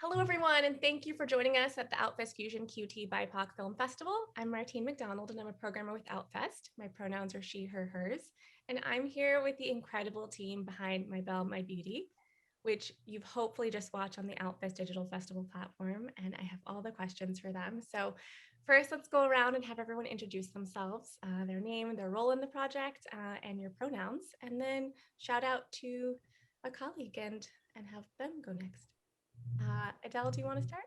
Hello, everyone, and thank you for joining us at the OUTFEST Fusion QT BIPOC Film Festival. I'm Martine McDonald, and I'm a programmer with OUTFEST. My pronouns are she, her, hers, and I'm here with the incredible team behind My Belle, My Beauty, which you've hopefully just watched on the OUTFEST Digital Festival platform, and I have all the questions for them. So first, let's go around and have everyone introduce themselves, their name, their role in the project, and your pronouns, and then shout out to a colleague and have them go next. Idella, do you want to start?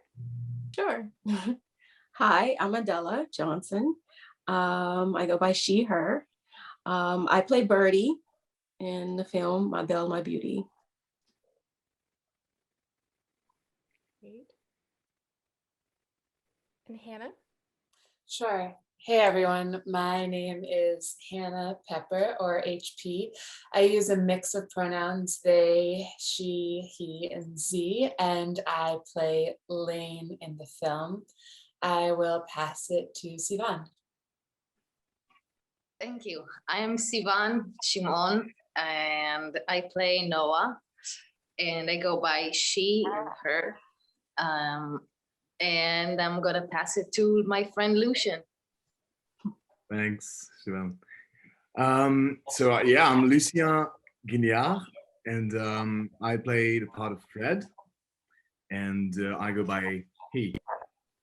Sure. Hi, I'm Idella Johnson. I go by she, her. I play Birdie in the film My Belle, My Beauty. Great. And Hannah? Sure. Hey everyone, my name is Hannah Pepper, or HP. I use a mix of pronouns they, she, he, and z, and I play Lane in the film. I will pass it to Sivan. Thank you. I am Sivan Shimon, and I play Noah, and I go by she and her. And I'm gonna pass it to my friend Lucien. Thanks, Sivan. I'm Lucien Guignard, and I play the part of Fred, and I go by he.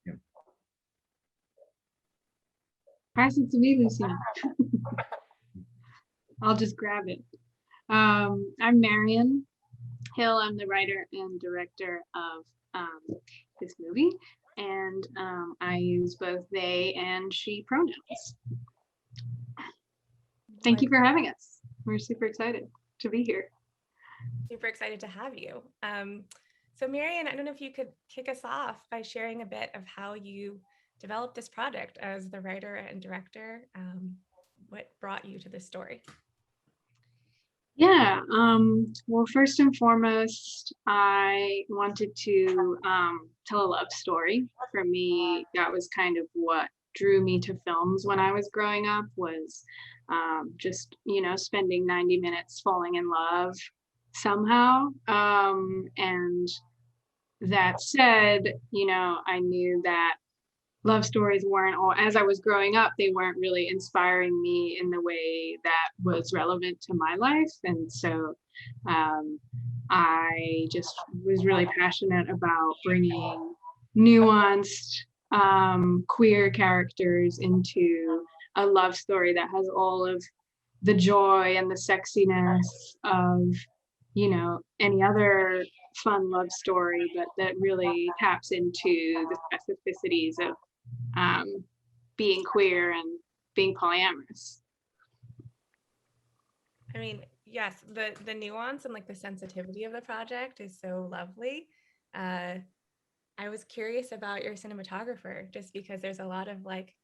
Yeah. Pass it to me, Lucien. I'll just grab it. I'm Marion Hill. I'm the writer and director of this movie, and I use both they and she pronouns. Thank you for having us. We're super excited to be here. Super excited to have you. So Marion, I don't know if you could kick us off by sharing a bit of how you developed this project as the writer and director. What brought you to this story? Yeah, well, first and foremost, I wanted to tell a love story. For me, that was kind of what drew me to films when I was growing up, was just, spending 90 minutes falling in love somehow. And that said, I knew that love stories weren't all, as I was growing up, they weren't really inspiring me in the way that was relevant to my life. And so I just was really passionate about bringing nuanced queer characters into a love story that has all of the joy and the sexiness of, any other fun love story, but that really taps into the specificities of being queer and being polyamorous. I mean, yes, the nuance and like the sensitivity of the project is so lovely. I was curious about your cinematographer, just because there's a lot of like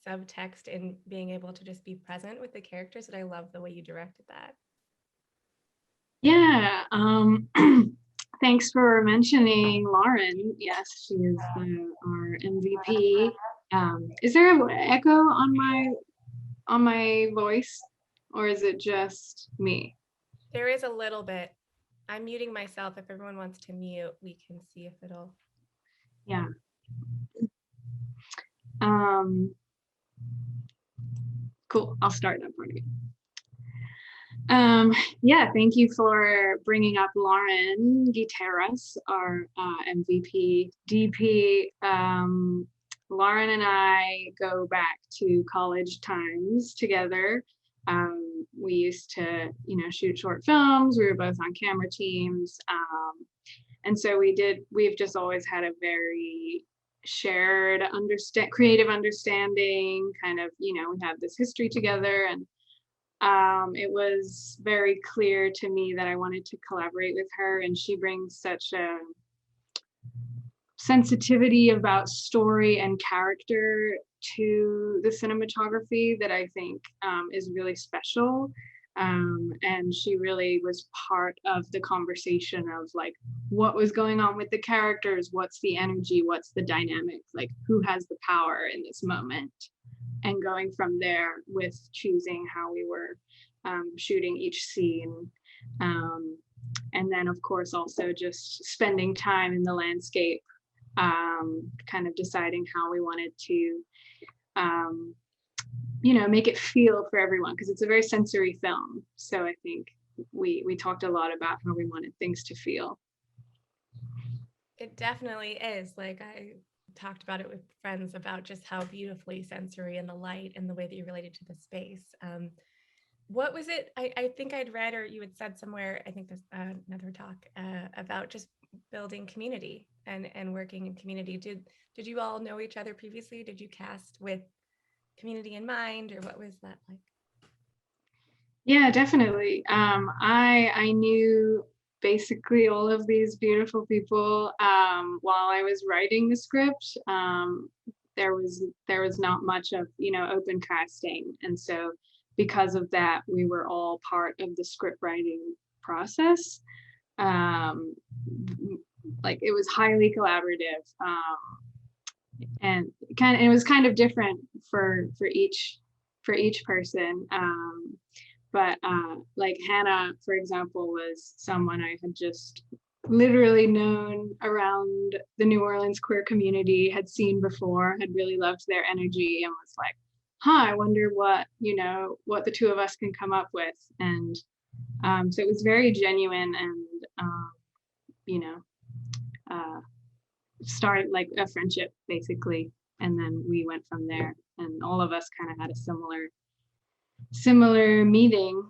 subtext in being able to just be present with the characters, that I love the way you directed that. Yeah, thanks for mentioning Lauren. Yes, she is our MVP. Is there an echo on my voice, or is it just me? There is a little bit. I'm muting myself. If everyone wants to mute, we can see if it'll. Yeah. Cool. I'll start that part again. Yeah, thank you for bringing up Lauren Guiterrez, our MVP DP. Lauren and I go back to college times together. We used to, shoot short films. We were both on camera teams. And so we've just always had a very shared creative understanding, kind of, we have this history together. And it was very clear to me that I wanted to collaborate with her, and she brings such a sensitivity about story and character to the cinematography that I think is really special. And she really was part of the conversation of like what was going on with the characters, what's the energy, what's the dynamic, like who has the power in this moment, and going from there with choosing how we were shooting each scene. And then of course also just spending time in the landscape, kind of deciding how we wanted to make it feel for everyone, because it's a very sensory film. So I think we talked a lot about how we wanted things to feel. It definitely is. Like, I talked about it with friends about just how beautifully sensory and the light and the way that you related to the space. What was it? I think I'd read, or you had said somewhere, I think this another talk about just building community and working in community. Did you all know each other previously? Did you cast with community in mind, or what was that like? Yeah, definitely. I knew basically all of these beautiful people while I was writing the script. There was not much of open casting, and so because of that, we were all part of the script writing process. Like, it was highly collaborative, and it was kind of different for each person. But like Hannah, for example, was someone I had just literally known around the New Orleans queer community, had seen before, had really loved their energy, and was like, I wonder what the two of us can come up with. And so it was very genuine, and started like a friendship basically. And then we went from there, and all of us kind of had a similar meeting.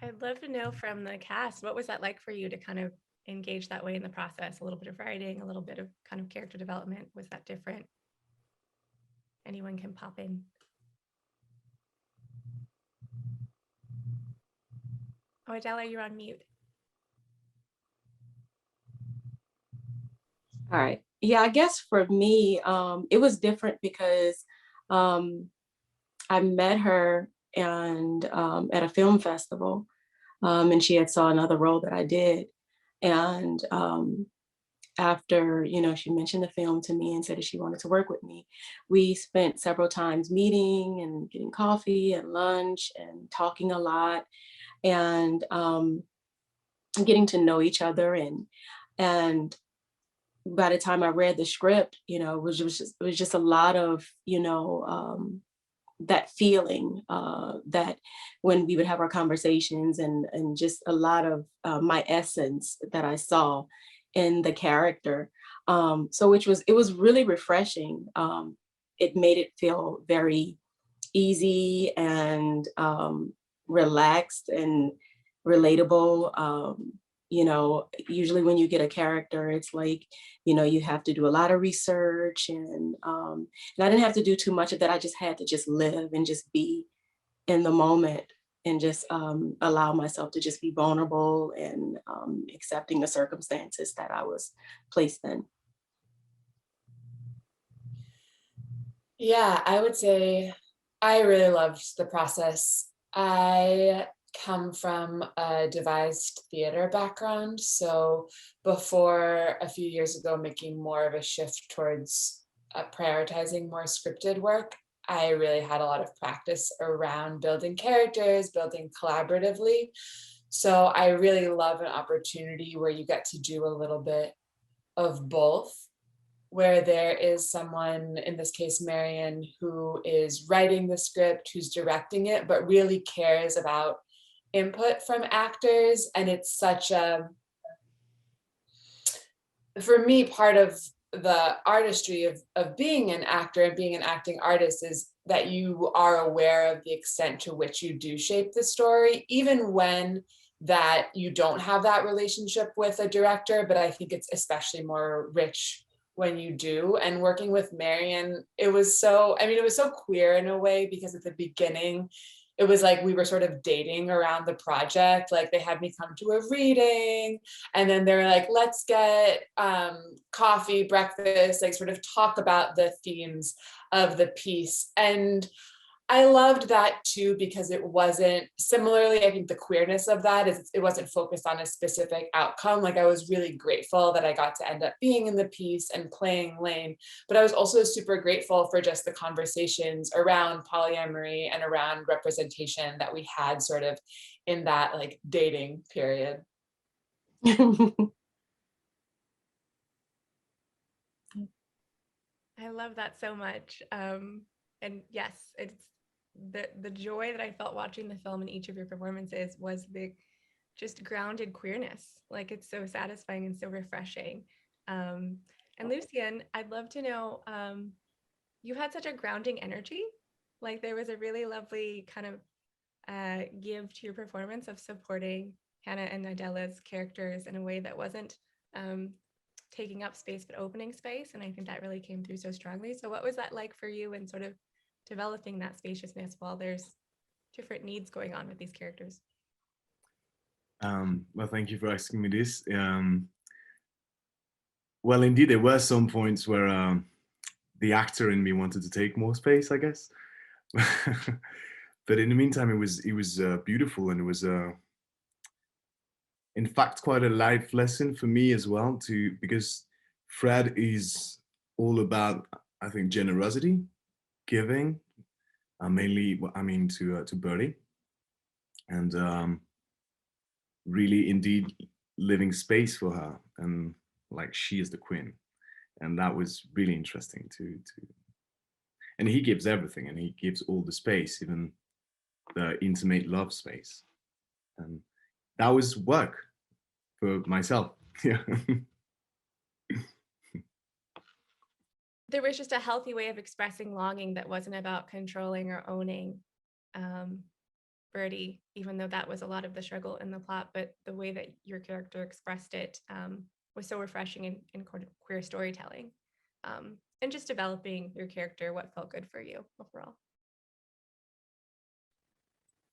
I'd love to know from the cast, what was that like for you to kind of engage that way in the process? A little bit of writing, a little bit of kind of character development. Was that different? Anyone can pop in. Oh, Idella, you're on mute. All right. Yeah, I guess for me, it was different because I met her and at a film festival, and she had saw another role that I did. And after, she mentioned the film to me and said that she wanted to work with me, we spent several times meeting and getting coffee and lunch and talking a lot, and getting to know each other. And by the time I read the script, it was just a lot of, that feeling that when we would have our conversations, and just a lot of my essence that I saw in the character. So it was really refreshing. It made it feel very easy and relaxed and relatable. Usually when you get a character, it's like, you have to do a lot of research, and I didn't have to do too much of that. I just had to just live and just be in the moment, and just allow myself to just be vulnerable, and accepting the circumstances that I was placed in. Yeah, I would say I really loved the process. I come from a devised theater background. So before a few years ago, making more of a shift towards prioritizing more scripted work, I really had a lot of practice around building characters, building collaboratively. So I really love an opportunity where you get to do a little bit of both, where there is someone, in this case, Marion, who is writing the script, who's directing it, but really cares about input from actors. And it's such a, for me, part of the artistry of being an actor and being an acting artist is that you are aware of the extent to which you do shape the story, even when that you don't have that relationship with a director. But I think it's especially more rich when you do. And working with Marion, it was so queer in a way, because at the beginning, it was like we were sort of dating around the project. Like, they had me come to a reading, and then they were like, let's get coffee, breakfast, like sort of talk about the themes of the piece. And I loved that too, because it wasn't, similarly, I think the queerness of that is it wasn't focused on a specific outcome. Like, I was really grateful that I got to end up being in the piece and playing Lane, but I was also super grateful for just the conversations around polyamory and around representation that we had sort of in that like dating period. I love that so much. And yes, it's the joy that I felt watching the film in each of your performances was the just grounded queerness. Like it's so satisfying and so refreshing. And Lucien, I'd love to know, you had such a grounding energy. Like there was a really lovely kind of give to your performance of supporting Hannah and Idella's characters in a way that wasn't taking up space but opening space, and I think that really came through so strongly. So what was that like for you in sort of developing that spaciousness while there's different needs going on with these characters? Well, thank you for asking me this. Well, indeed, there were some points where the actor in me wanted to take more space, I guess. But in the meantime, it was beautiful, and it was in fact quite a life lesson for me as well, because Fred is all about, I think, generosity, giving, mainly, I mean, to Bertie, and really indeed living space for her, and like she is the queen, and that was really interesting to and he gives everything, and he gives all the space, even the intimate love space, and that was work for myself. Yeah. There was just a healthy way of expressing longing that wasn't about controlling or owning Bertie, even though that was a lot of the struggle in the plot, but the way that your character expressed it was so refreshing in queer storytelling. And just developing your character, what felt good for you overall?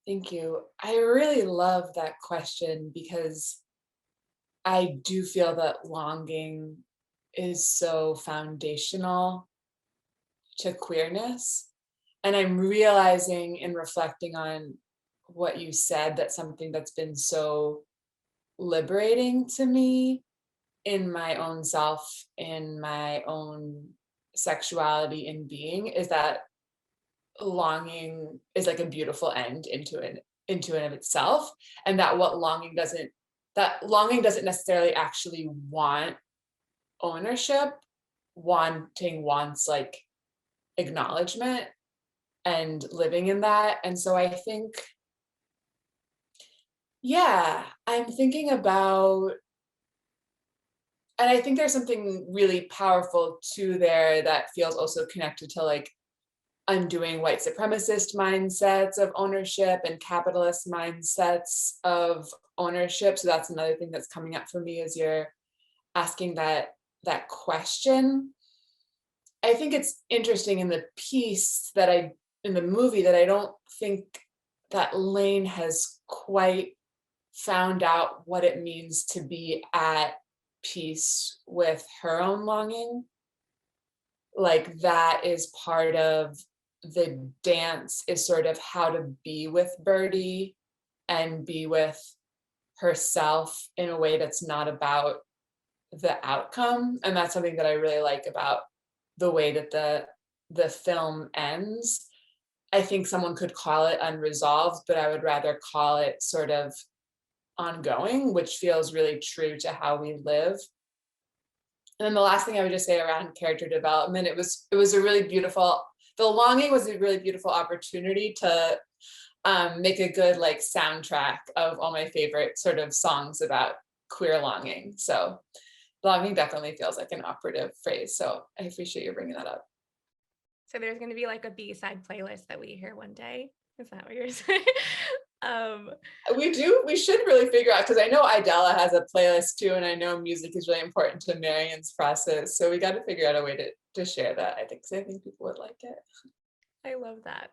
Thank you. I really love that question because I do feel that longing is so foundational to queerness. And I'm realizing in reflecting on what you said, that something that's been so liberating to me in my own self, in my own sexuality and being, is that longing is like a beautiful end into and of itself, and that longing doesn't necessarily actually want ownership. Wanting wants like acknowledgement and living in that. And so I think, yeah, I'm thinking about, and I think there's something really powerful too there that feels also connected to like undoing white supremacist mindsets of ownership and capitalist mindsets of ownership. So that's another thing that's coming up for me as you're asking that question. I think it's interesting in the piece in the movie that I don't think that Lane has quite found out what it means to be at peace with her own longing. Like that is part of the dance, is sort of how to be with Bertie and be with herself in a way that's not about the outcome. And that's something that I really like about the way that the film ends. I think someone could call it unresolved, but I would rather call it sort of ongoing, which feels really true to how we live. And then the last thing I would just say around character development, it was a really beautiful, the longing was a really beautiful opportunity to make a good like soundtrack of all my favorite sort of songs about queer longing. So longing definitely feels like an operative phrase. So I appreciate you bringing that up. So there's going to be like a B-side playlist that we hear one day. Is that what you're saying? We should really figure out, because I know Idella has a playlist too, and I know music is really important to Marion's process. So we got to figure out a way to share that, I think, because I think people would like it. I love that.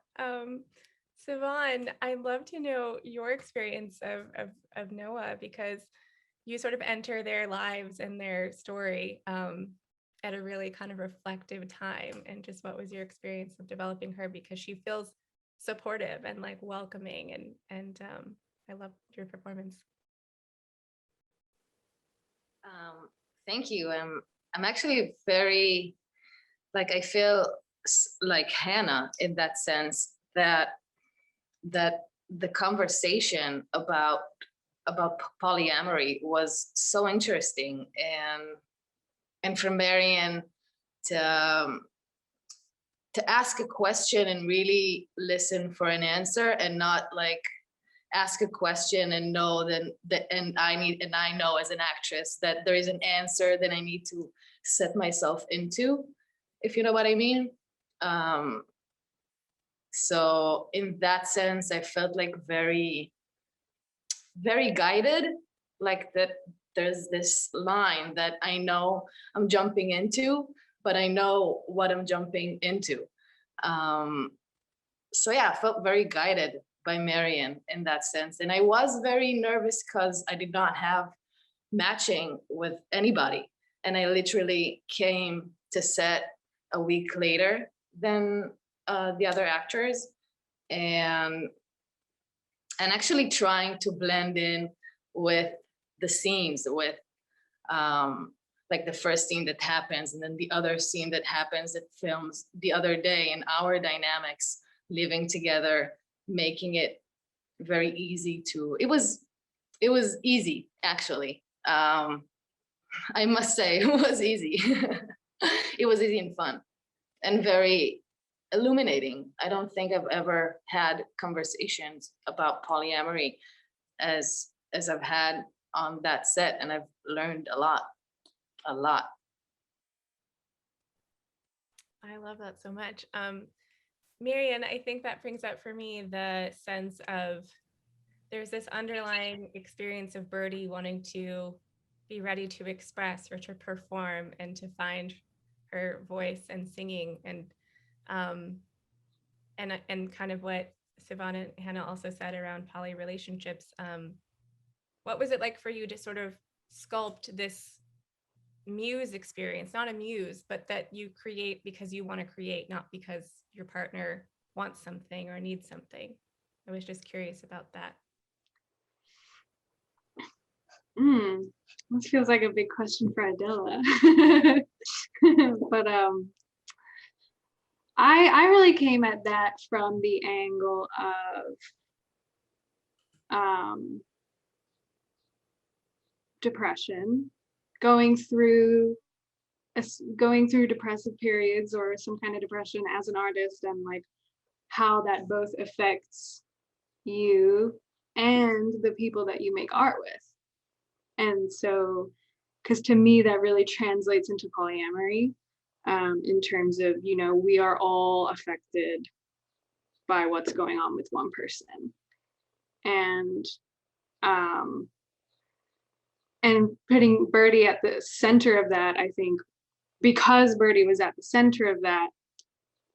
Sivan, I'd love to know your experience of Noah, because you sort of enter their lives and their story at a really kind of reflective time. And just what was your experience of developing her, because she feels supportive and like welcoming, and I love your performance. Thank you. I'm actually very, like, I feel like Hannah in that sense, that the conversation about polyamory was so interesting, and for Marion to ask a question and really listen for an answer, and not like ask a question and know and I know as an actress that there is an answer that I need to set myself into, if you know what I mean. So in that sense, I felt like very, very guided, like that there's this line that I know I'm jumping into, but I know what I'm jumping into. So yeah, I felt very guided by Marion in that sense. And I was very nervous because I did not have matching with anybody. And I literally came to set a week later than the other actors, and actually trying to blend in with the scenes, with like the first scene that happens and then the other scene that happens that films the other day, and our dynamics living together, making it very easy to, it was easy, actually. I must say, it was easy. It was easy and fun and very illuminating. I don't think I've ever had conversations about polyamory as I've had on that set, and I've learned a lot. I love that so much. Marion, I think that brings up for me the sense of there's this underlying experience of Birdie wanting to be ready to express or to perform and to find her voice and singing, and kind of what Sivan and Hannah also said around poly relationships. What was it like for you to sort of sculpt this muse experience, not a muse, but that you create because you want to create, not because your partner wants something or needs something? I was just curious about that. This feels like a big question for Idella. But I really came at that from the angle of depression, going through depressive periods or some kind of depression as an artist, and like how that both affects you and the people that you make art with. And so, because to me that really translates into polyamory, in terms of, you know, we are all affected by what's going on with one person, and putting Birdie at the center of that, I think because Birdie was at the center of that,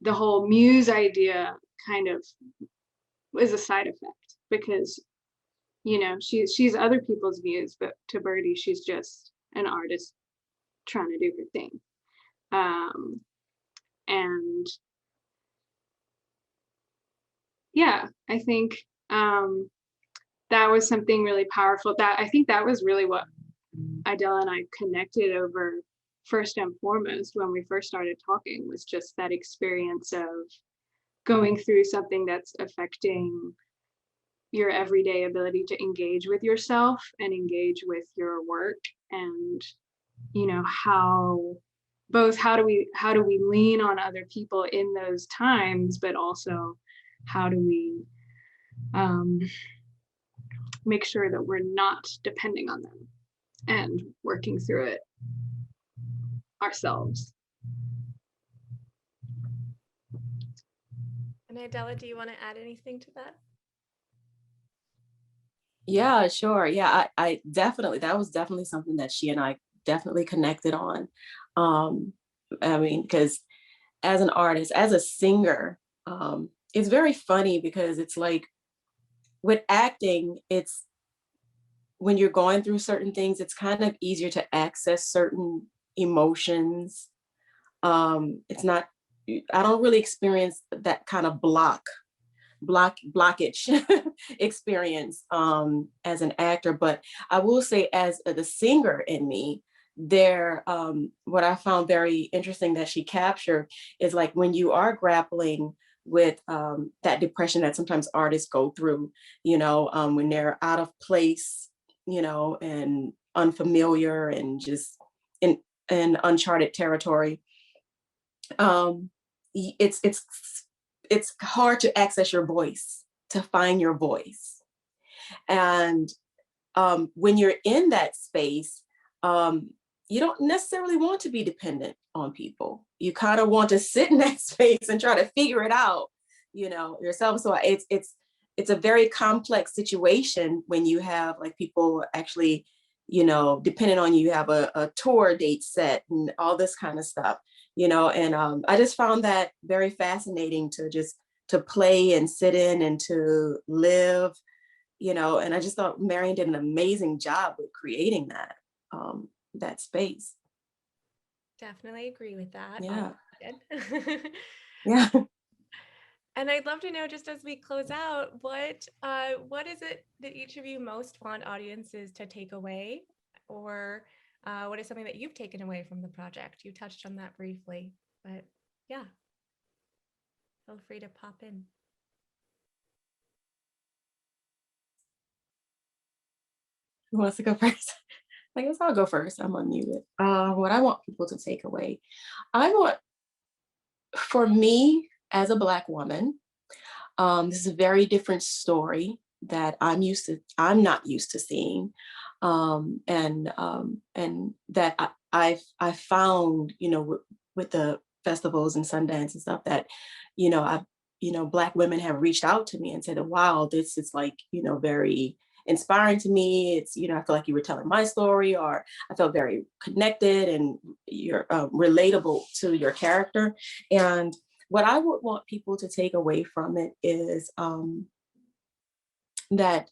the whole muse idea kind of was a side effect, because, you know, she's other people's muse, but to Birdie, she's just an artist trying to do her thing. And yeah, I think that was something really powerful. That I think that was really what Idella and I connected over first and foremost when we first started talking, was just that experience of going through something that's affecting your everyday ability to engage with yourself and engage with your work, and, you know, how do we lean on other people in those times, but also how do we make sure that we're not depending on them and working through it ourselves. And Idella, do you want to add anything to that? Yeah, sure. Yeah, I definitely, that was definitely something that she and I definitely connected on. I mean, because as an artist, as a singer, it's very funny because it's like with acting, it's when you're going through certain things, it's kind of easier to access certain emotions. It's not, I don't really experience that kind of blockage experience as an actor, but I will say as the singer in me, there, what I found very interesting that she captured is like when you are grappling with that depression that sometimes artists go through, when they're out of place, and unfamiliar and just in uncharted territory. It's hard to access your voice, to find your voice. And when you're in that space, you don't necessarily want to be dependent on people. You kind of want to sit in that space and try to figure it out, yourself. So it's a very complex situation when you have like people actually, depending on you, have a tour date set and all this kind of stuff, and I just found that very fascinating to play and sit in and to live, and I just thought Marion did an amazing job with creating that space. Definitely agree with that. Yeah. Yeah. Yeah. And I'd love to know, just as we close out, what is it that each of you most want audiences to take away, or what is something that you've taken away from the project? You touched on that briefly, but yeah, feel free to pop in. Who wants to go first? I guess I'll go first. I'm unmuted. What I want people to take away, for me as a Black woman, this is a very different story that I'm not used to seeing, and that I found, with the festivals and Sundance and stuff, that Black women have reached out to me and said, wow, this is like, very inspiring to me. It's, I feel like you were telling my story, or I felt very connected and you're relatable to your character. And what I would want people to take away from it is that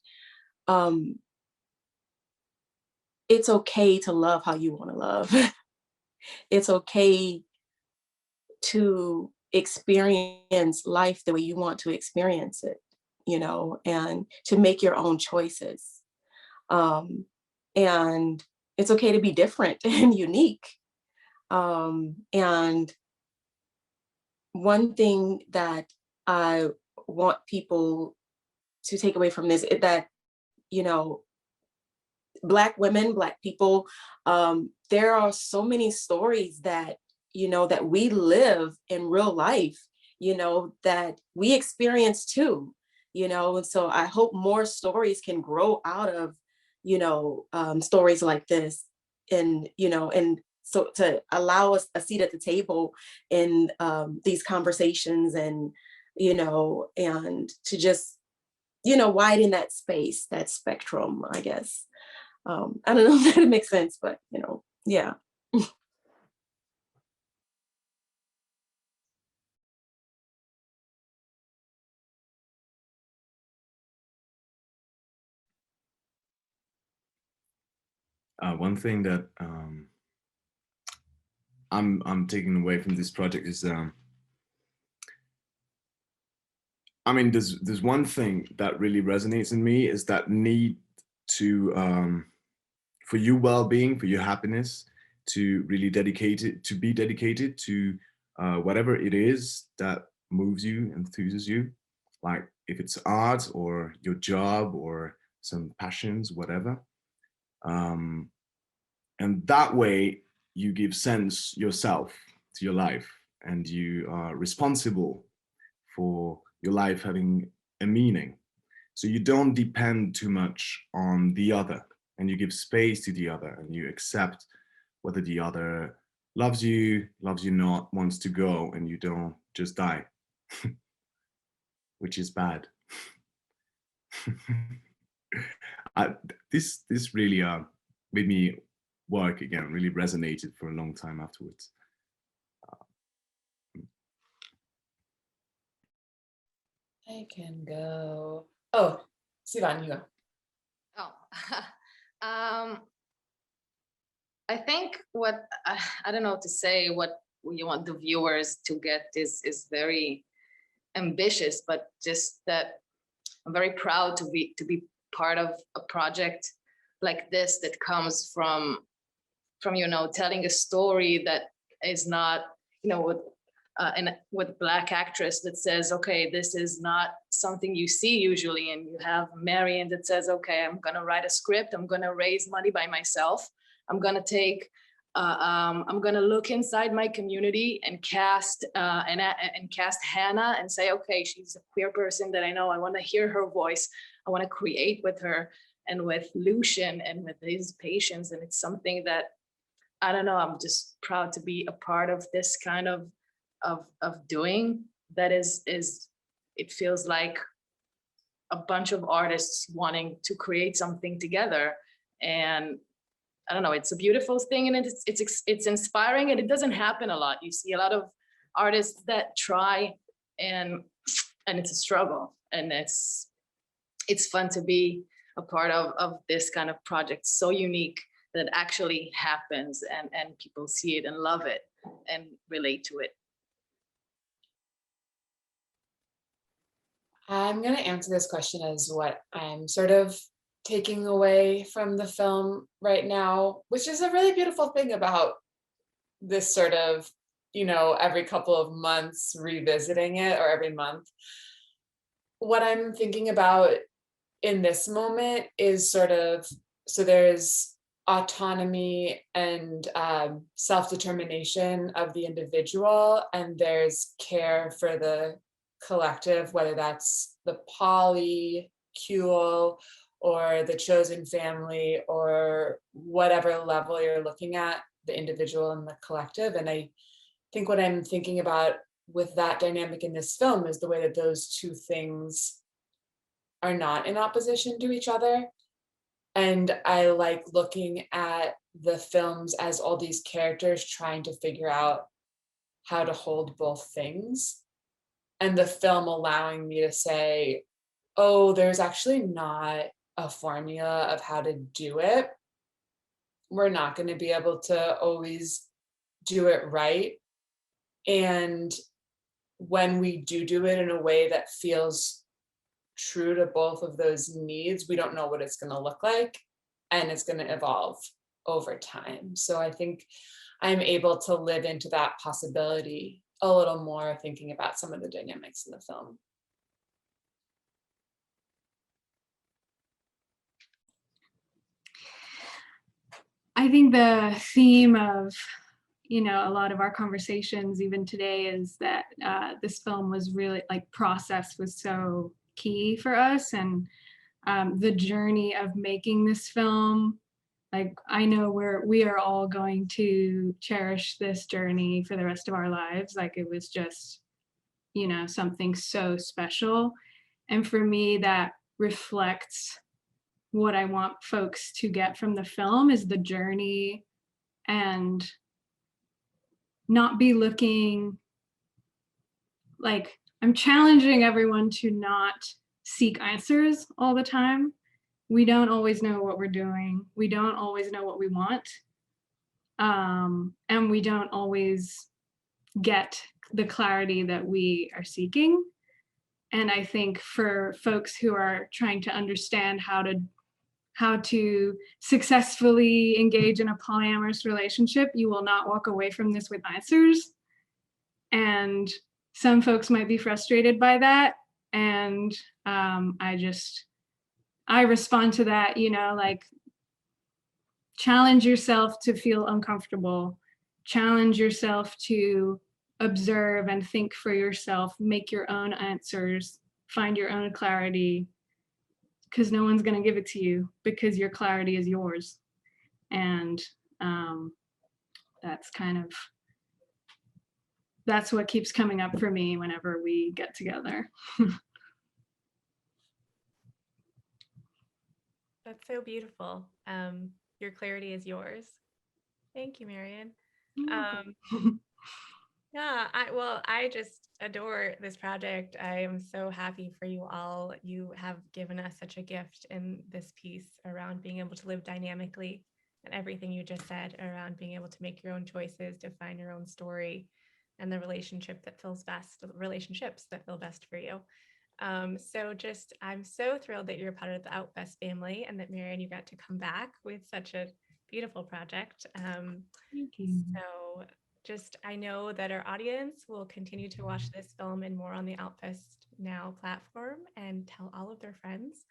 it's okay to love how you want to love. It's okay to experience life the way you want to experience it, and to make your own choices. And it's okay to be different and unique. And one thing that I want people to take away from this is that, Black women, Black people, there are so many stories that, that we live in real life, that we experience too, and so I hope more stories can grow out of, stories like this, and, and so to allow us a seat at the table in these conversations, and, and to just, widen that space, that spectrum, I guess. I don't know if that makes sense, but, yeah. One thing that I'm taking away from this project is, I mean, there's one thing that really resonates in me, is that need to, for your well-being, for your happiness, to really be dedicated to whatever it is that moves you, enthuses you, like if it's art or your job or some passions, whatever. And that way you give sense yourself to your life, and you are responsible for your life having a meaning. So you don't depend too much on the other, and you give space to the other, and you accept whether the other loves you not, wants to go, and you don't just die, which is bad. This really made me work again, really resonated for a long time afterwards. I can go. Oh, Sivan, you go. Oh, I think what I don't know what to say. What you want the viewers to get is very ambitious, but just that I'm very proud to be part of a project like this that comes from telling a story that is not, and with Black actress that says, okay, this is not something you see usually. And you have Marion that says, okay, I'm gonna write a script, I'm gonna raise money by myself. I'm gonna take, I'm gonna look inside my community and cast and cast Hannah and say, okay, she's a queer person that I know, I wanna hear her voice. I wanna create with her and with Lucien and with his patients. And it's something that, I don't know, I'm just proud to be a part of this kind of doing. That is it feels like a bunch of artists wanting to create something together. And I don't know, it's a beautiful thing, and it's inspiring, and it doesn't happen a lot. You see a lot of artists that try, and it's a struggle, and it's fun to be a part of this kind of project, so unique, that actually happens, and people see it and love it and relate to it. I'm going to answer this question as what I'm sort of taking away from the film right now, which is a really beautiful thing about this sort of, every couple of months revisiting it, or every month. What I'm thinking about in this moment is sort of, so there's autonomy and self-determination of the individual, and there's care for the collective, whether that's the polycule or the chosen family, or whatever level you're looking at, the individual and the collective. And I think what I'm thinking about with that dynamic in this film is the way that those two things are not in opposition to each other. And I like looking at the films as all these characters trying to figure out how to hold both things, and the film allowing me to say, oh, there's actually not a formula of how to do it. We're not going to be able to always do it right. And when we do it in a way that feels true to both of those needs, we don't know what it's going to look like, and it's going to evolve over time. So I think I'm able to live into that possibility a little more, thinking about some of the dynamics in the film. I think the theme of, a lot of our conversations even today is that this film was really, like, process was so key for us, and the journey of making this film, like, I know we are all going to cherish this journey for the rest of our lives. Like, it was just, something so special. And for me, that reflects what I want folks to get from the film, is the journey, and not be looking, like, I'm challenging everyone to not seek answers all the time. We don't always know what we're doing. We don't always know what we want. And we don't always get the clarity that we are seeking. And I think for folks who are trying to understand how to successfully engage in a polyamorous relationship, you will not walk away from this with answers. And some folks might be frustrated by that. And I respond to that, like, challenge yourself to feel uncomfortable, challenge yourself to observe and think for yourself, make your own answers, find your own clarity, because no one's going to give it to you, because your clarity is yours. And that's what keeps coming up for me whenever we get together. That's so beautiful. Your clarity is yours. Thank you, Marion. Yeah, I just adore this project. I am so happy for you all. You have given us such a gift in this piece around being able to live dynamically, and everything you just said around being able to make your own choices, define your own story, and the relationship that feels best, the relationships that feel best for you. I'm so thrilled that you're a part of the OUTFEST family, and that, Marion, you got to come back with such a beautiful project. Thank you. So just, I know that our audience will continue to watch this film and more on the OUTFEST Now platform and tell all of their friends.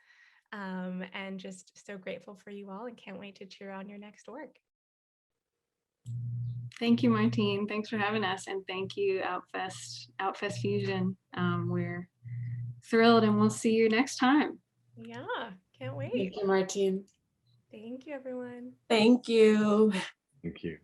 And just so grateful for you all and can't wait to cheer on your next work. Thank you, Martine. Thanks for having us. And thank you, OUTFEST Fusion. We're thrilled and we'll see you next time. Yeah, can't wait. Thank you, Martine. Thank you, everyone. Thank you. Thank you.